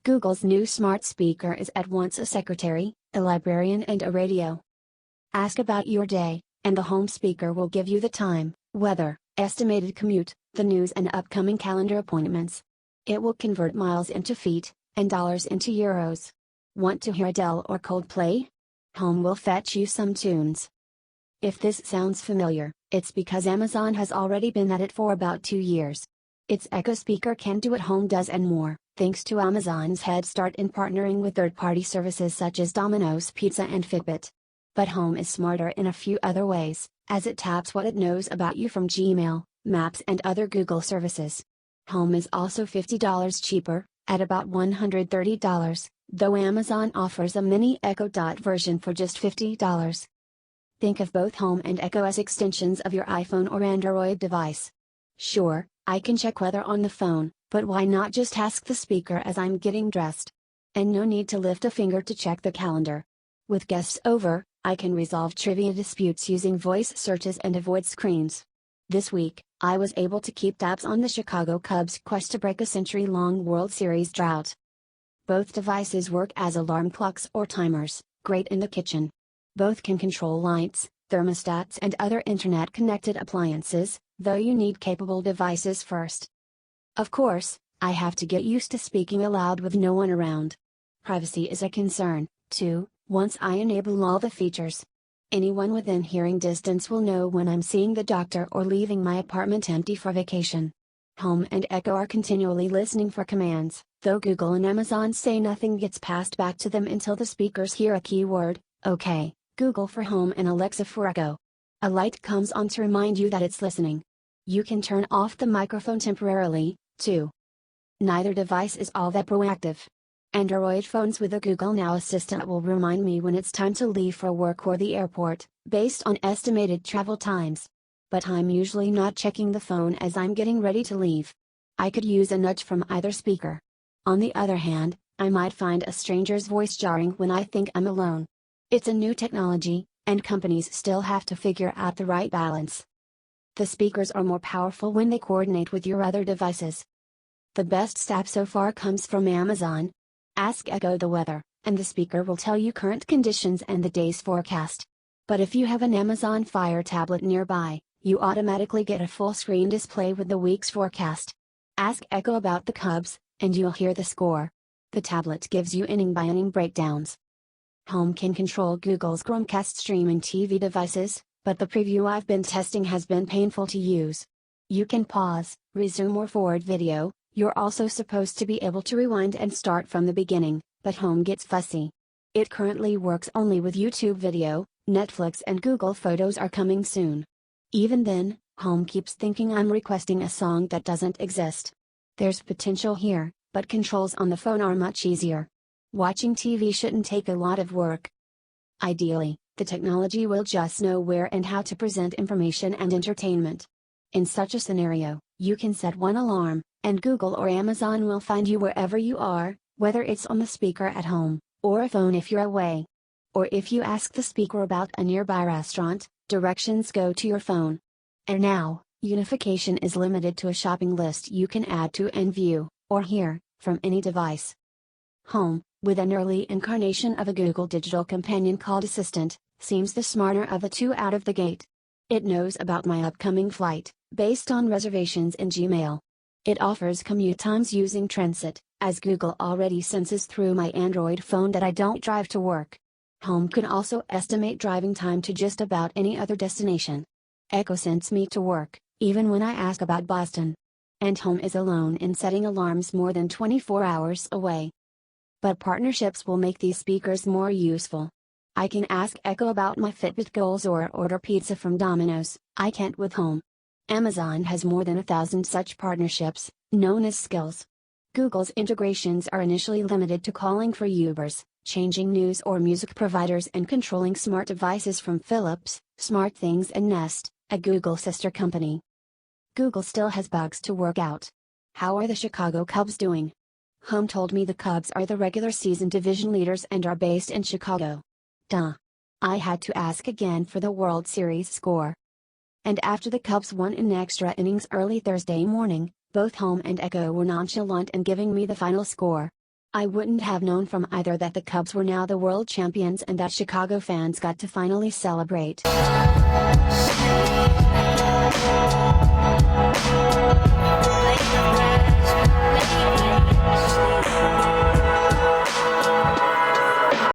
Google's new smart speaker is at once a secretary, a librarian and a radio. Ask about your day, and the home speaker will give you the time, weather, estimated commute, the news and upcoming calendar appointments. It will convert miles into feet, and dollars into euros. Want to hear Adele or Coldplay? Home will fetch you some tunes. If this sounds familiar, it's because Amazon has already been at it for about 2 years. Its Echo speaker can do what Home does and more, thanks to Amazon's head start in partnering with third-party services such as Domino's Pizza and Fitbit. But Home is smarter in a few other ways, as it taps what it knows about you from Gmail, Maps and other Google services. Home is also $50 cheaper, at about $130, though Amazon offers a mini Echo Dot version for just $50. Think of both Home and Echo as extensions of your iPhone or Android device. Sure, I can check weather on the phone, but why not just ask the speaker as I'm getting dressed? And no need to lift a finger to check the calendar. With guests over, I can resolve trivia disputes using voice searches and avoid screens. This week, I was able to keep tabs on the Chicago Cubs' quest to break a century-long World Series drought. Both devices work as alarm clocks or timers, great in the kitchen. Both can control lights, thermostats and other internet-connected appliances, though you need capable devices first. Of course, I have to get used to speaking aloud with no one around. Privacy is a concern, too, once I enable all the features. Anyone within hearing distance will know when I'm seeing the doctor or leaving my apartment empty for vacation. Home and Echo are continually listening for commands, though Google and Amazon say nothing gets passed back to them until the speakers hear a keyword, OK, Google for Home and Alexa for Echo. A light comes on to remind you that it's listening. You can turn off the microphone temporarily, too. Neither device is all that proactive. Android phones with a Google Now Assistant will remind me when it's time to leave for work or the airport, based on estimated travel times. But I'm usually not checking the phone as I'm getting ready to leave. I could use a nudge from either speaker. On the other hand, I might find a stranger's voice jarring when I think I'm alone. It's a new technology, and companies still have to figure out the right balance. The speakers are more powerful when they coordinate with your other devices. The best step so far comes from Amazon. Ask Echo the weather, and the speaker will tell you current conditions and the day's forecast. But if you have an Amazon Fire tablet nearby, you automatically get a full-screen display with the week's forecast. Ask Echo about the Cubs, and you'll hear the score. The tablet gives you inning-by-inning breakdowns. Home can control Google's Chromecast streaming TV devices, but the preview I've been testing has been painful to use. You can pause, resume or forward video. You're also supposed to be able to rewind and start from the beginning, but Home gets fussy. It currently works only with YouTube video, Netflix and Google Photos are coming soon. Even then, Home keeps thinking I'm requesting a song that doesn't exist. There's potential here, but controls on the phone are much easier. Watching TV shouldn't take a lot of work. Ideally, the technology will just know where and how to present information and entertainment. In such a scenario, you can set one alarm, and Google or Amazon will find you wherever you are, whether it's on the speaker at home, or a phone if you're away. Or if you ask the speaker about a nearby restaurant, directions go to your phone. And now, unification is limited to a shopping list you can add to and view, or hear, from any device. Home, with an early incarnation of a Google digital companion called Assistant, seems the smarter of the two out of the gate. It knows about my upcoming flight, based on reservations in Gmail. It offers commute times using Transit, as Google already senses through my Android phone that I don't drive to work. Home can also estimate driving time to just about any other destination. Echo sends me to work, even when I ask about Boston. And Home is alone in setting alarms more than 24 hours away. But partnerships will make these speakers more useful. I can ask Echo about my Fitbit goals or order pizza from Domino's. I can't with Home. Amazon has more than 1,000 such partnerships, known as skills. Google's integrations are initially limited to calling for Ubers, changing news or music providers and controlling smart devices from Philips, SmartThings and Nest, a Google sister company. Google still has bugs to work out. How are the Chicago Cubs doing? Home told me the Cubs are the regular season division leaders and are based in Chicago. Duh. I had to ask again for the World Series score. And after the Cubs won in extra innings early Thursday morning, both Home and Echo were nonchalant in giving me the final score. I wouldn't have known from either that the Cubs were now the world champions and that Chicago fans got to finally celebrate.